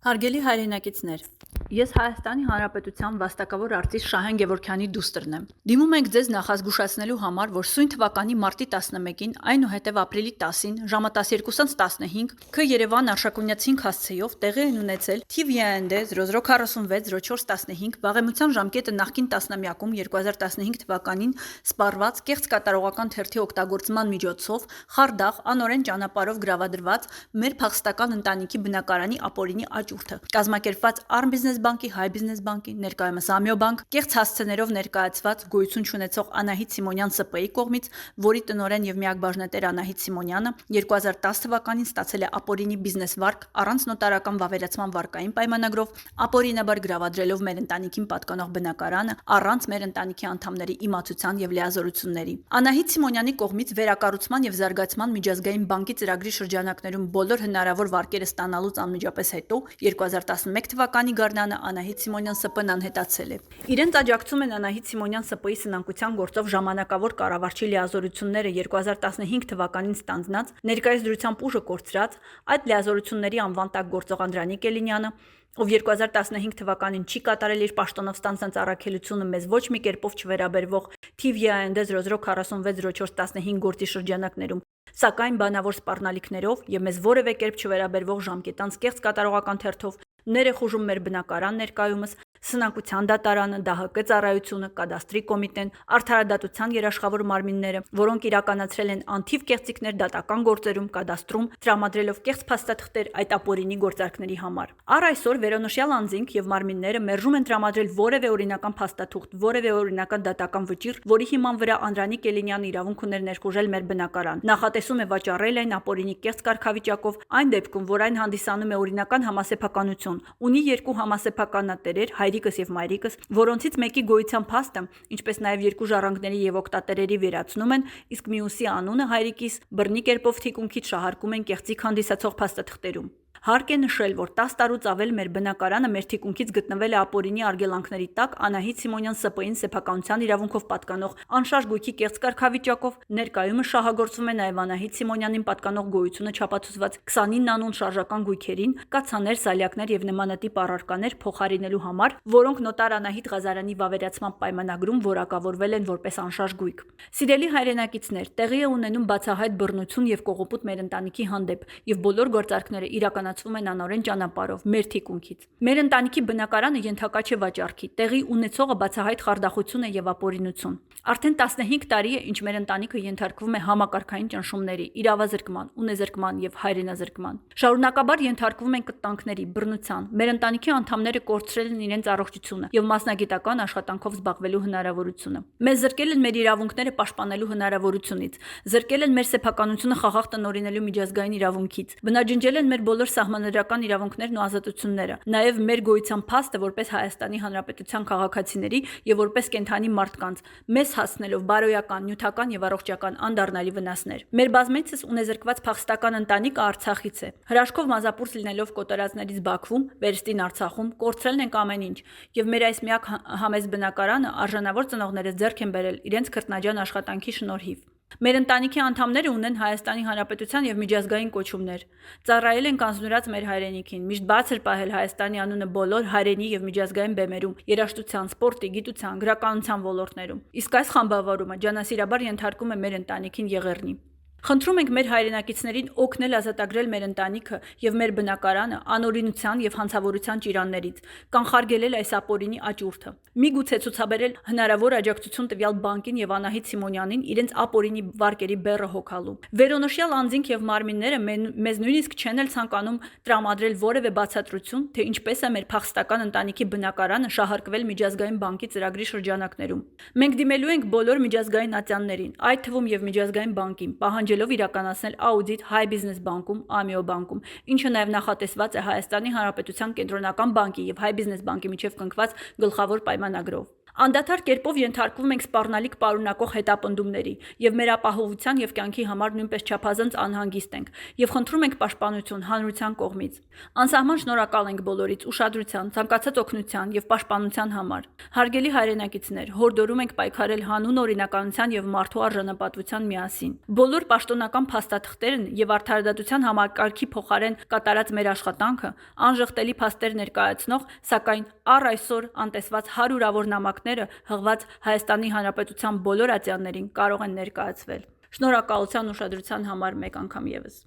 Հարգելի հայրենակիցներ, ես Հայաստանի Հանրապետության վաստակավոր արտիստ Շահեն Գևորգյանի դուստրն եմ։ Դիմում ենք ձեզ նախազգուշացնելու համար, որ սույն թվականի մարտի 11-ին, այնուհետև ապրիլի 10-ին, ժամը 12:15 K Երևան Արշակունյաց 5 հասցեով տեղի են ունեցել TVND 00460415 վաղեմության ժամկետը նախկին տասնամյակում 2015 թվականին սպառված կեղծ կատարողական թերթի օգտագործման միջոցով խարդախ անօրեն ճանապարհով գրավադրված մեր փախստական ընտանիքի բնակարանի ապօրինի կազմակերպված Arm Business Bank-ի, Հայ Business Bank-ի, ներկայումս Ամիո Bank, կեղծ հասցեներով ներկայացված գոյություն չունեցող Անահիտ Սիմոնյան ՍՊ-ի կողմից, որի տնօրեն եւ միակ բաժնետեր Անահիտ Սիմոնյանը 2010 թվականին ստացել է ապօրինի բիզնես վարկ առանց նոտարական վավերացման վարկային պայմանագրով, ապօրինաբար գրավադրելով մեր ընտանիքին պատկանող բնակարանը առանց մեր ընտանիքի անդամների իմացության եւ լիազորությունների։ Անահիտ Սիմոնյանի կողմից վերակառուցման եւ զարգացման միջազգային բանկի ծրագրի շրջանակներում բոլոր հնարավոր վարկերը ստանալուց անմիջապես հետո 2011 թվականի գարնանը Անահիտ Սիմոնյան ՍՊ-ն անհետացել է։ Իրենց աջակցում են Անահիտ Սիմոնյան ՍՊ-ի սնանկության գործով ժամանակավոր կառավարչի լիազորությունները 2015 թվականին ստանձնած, ներկայիս դրությամբ ուժը կորցրած, այդ լիազորությունների անվան տակ գործող Անդրանիկ Էլինյանը, ով 2015 թվականին չի կատարել իր պաշտոնով ստանձնած առաքելությունը մեզ ոչ մի կերպով չվերաբերվող TVND 00460415 գործի շրջանակներում, սակայն բանավոր սպառնալիքներով եւ մեզ որևէ կերպ չվերաբերվող ժամկետանց կեղծ կատարողական թերթով ներխուժում մեր բնակարան ներկայումս, սնանկության դատարանը, ԴՀԿ ծառայությունը, կադաստրի կոմիտեն, արդարադատության երաշխավոր մարմինները, որոնք իրականացրել են անթիվ կեղծիքներ դատական գործերում, կադաստրում, տրամադրելով կեղծ փաստաթղթեր այդ ապօրինի գործարքների համար։ Առ այսօր վերոնշյալ անձինք եւ մարմինները մերժում են տրամադրել որևէ օրինական փաստաթուղթ, որևէ օրինական դատական վճիռ, որի հիման վրա Անդրանիկ Էլինյանը իրավունք ուներ ներխուժել մեր բնակարան։ Նախատեսում է վաճառել այն ապօրինի կեղծ կարգավիճակով, այն դեպքում, որ այն հանդիսանում է օրինական համասեփականություն, ունի երկու համասեփականատերեր, հայրիկս եւ մայրիկս, որոնցից մեկի գոյության փաստը, ինչպես նաեւ երկու ժառանգների եւ օգտատերերի վերացնում են, իսկ մյուսի անունը հայրիկիս բռնի կերպով թիկունքից շահարկում են կեղծիք հանդիսացող փաստաթղթերում։ Հարկ է նշել, որ 10 տարուց ավել մեր բնակարանը մեր թիկունքից գտնվել է ապօրինի արգելանքների տակ Անահիտ Սիմոնյան ՍՊ-ին սեփականության իրավունքով պատկանող անշարժ գույքի կեղծ կարգավիճակով, ներկայումս շահագործվում է նաեւ Անահիտ Սիմոնյանին պատկանող գոյությունը չապացուցված 29 անուն շարժական գույքերին, կացաներ, սալյակներ եւ նմանատիպ առարկաներ փոխարինելու համար, որոնք նոտար Անահիտ Ղազարյանի վավերացման պայմանագրում որակավորվել են որպես անշարժ գույք։ Սիրելի հայրենակիցներ, տեղի է ունենում բացահայտ բռնություն եւ կողոպուտ մեր ընտանիքի հանդեպ եւ բոլոր գործարքները իրականացվում են անօրեն ճանապարհով մեր թիկունքից։ Մեր ընտանիքի բնակարանը ենթակա չէ վաճառքի, տեղի ունեցողը բացահայտ խարդախություն է եւ ապօրինություն։ Արդեն 15 տարի է, ինչ մեր ընտանիքը ենթարկվում է համակարգային ճնշումների, իրավազրկման, ունեզրկման եւ հայրենազրկման։ Շարունակաբար ենթարկվում են կտանքների, բռնության։ Մեր ընտանիքի անդամները կորցրել են իրենց առողջությունը եւ մասնագիտական աշխատանքով զբաղվելու հնարավորությունը։ Մեզ զրկել են մեր իրավունքները պաշտպանելու հնարավորությունից, զրկել են մեր սեփականությունը խաղաղ տնօրինելու միջազգային իրավունքից, բնաջնջել են մեր բոլոր սահմանադրական իրավունքներն ու ազատությունները, նաեւ մեր գոյության փաստը որպես Հայաստանի Հանրապետության քաղաքացիների եւ որպես կենդանի մարդկանց, մեզ հասնելով բարոյական, նյութական եւ առողջական անդառնալի վնասներ։ Մեր բազմիցս ունեզրկված փախստական ընտանիքը Արցախից է։ Հրաշքով մազապուրս լինելով կոտորածներից Բաքվում, վերստին Արցախում կորցրել ենք ամեն ինչ, եւ մեր այս միակ համեստ բնակարանը արժանավոր ծնողները ձեռք են բերել իրենց քրտնաջան աշխատանքի շնորհիվ։ Մեր ընտանիքի անդամները ունեն Հայաստանի Հանրապետության եւ միջազգային կոչումներ։ Ծառայել են կանզնուրած մեր հայրենիքին, միշտ բացր պահել Հայաստանի անունը բոլոր հայրենի եւ միջազգային բեմերում, երաժշտության, սպորտի, գիտության, գրականության ոլորտներում։ Իսկ այս խմբավորումը ջանասիրաբար ենթարկում է մեր ընտանիքին եղեռնի։ Խնդրում ենք մեր հայրենակիցներին օգնել ազատագրել մեր ընտանիքը եւ մեր բնակարանը անօրինության եւ հանցավորության ճիրաններից, կանխարգելել այս ապօրինի աճուրդը։ Միգուցե ցուցաբերել հնարավոր աջակցություն տվյալ բանկին եւ Անահիտ Սիմոնյանին իրենց ապօրինի վարկերի բեռը հոգալու։ Վերոնշյալ անձինք եւ մարմինները մեզ նույնիսկ չեն էլ ցանկանում տրամադրել որևէ բացատրություն, թե ինչպես է մեր փախստական ընտանիքի բնակարանը շահարկվել միջազգային բանկի ծրագրի շրջանակներում։ Մենք դիմելու ենք բոլոր միջազգային ատյաններին, այդ թվում եւ միջազգային բանկին, պահանջելով իրականացնել աուդիտ Հայ Business Bank-ում, Ամիո Bank-ում, ինչը նաև նախատեսված է Հայաստանի Հանրապետության կենտրոնական բանկի եւ Հայ Business Bank-ի միջև կնքված գլխավոր պայմանագրով։ Անդադար կերպով ենթարկվում ենք սպառնալիք պարունակող հետապնդումների և մեր ապահովության և կյանքի համար նույնպես չափազանց անհանգիստ ենք և խնդրում ենք պաշտպանություն հանրության կողմից։ Անսահման շնորհակալ ենք բոլորից ուշադրության, ցանկացած օգնության և պաշտպանության համար։ Հարգելի հայրենակիցներ, հորդորում ենք պայքարել հանուն օրինականության և մարդու արժանապատվության միասին։ Բոլոր պաշտոնական փաստաթղթերն և արդարադատության համակարգի փոխարեն կատարած մեր աշխատանքը, անժխտելի փաստեր ներկայացնող, սակայն առ այսօր անտեսված հարյուրավոր նամակները հղված Հայաստանի Հանրապետության բոլոր ատյաններին կարող են ներկայացվել։ Շնորհակալության ուշադրության համար մեկ անգամ ևս։